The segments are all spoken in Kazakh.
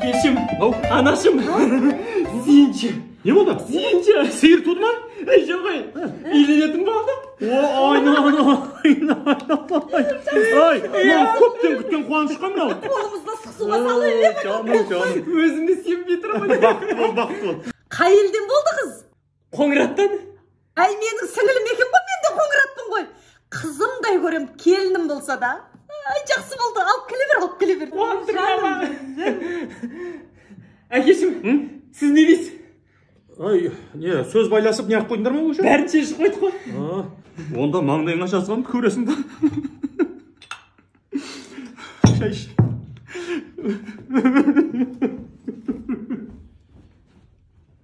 Әкешім, анашым, сүйінші. Не болды? Сүйінші. Сиыр туды ма? Жоқ, үйленетін болды. Ай, көптен күткен қуаныш қой мынау. Қолымызда сықсуға салып. Жаным. Өзімді сенбей тұрмын. Бақыт бол. Қай елден болды қыз? Қоңыраттан. Әй, менің сіңілім екен ғой, мен де қоңыратпын ғой. Қызымдай көрем, келінім болса да. Ай, жақсы болды, алып келе бер. Әкешім, сіз не дейсіз? Ай, не, сөз байласып не ақ қойдыңдар ма уже? Бәрін шешіп қойдық қой. Онда маңдайыңа жазған көресің да. Шай іш.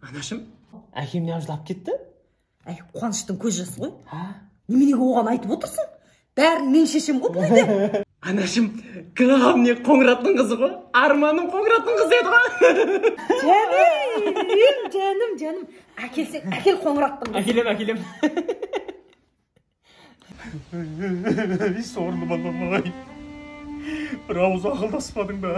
Анашым, әкем не жылап кетті? Әй, қуаныштың көз жасы ғой. Неменеге оған айтып отырсың? Бәрін мен шешем ғой бұл үйде. Анашым, главный Қоңыраттың қызы ғой. Арманым Қоңыраттың қызы еді ғой. Жаным. Әкел Қоңыраттың қызы. Әкелем. Сорлы балам ай. Bir ауыз ақылдаспадың ба?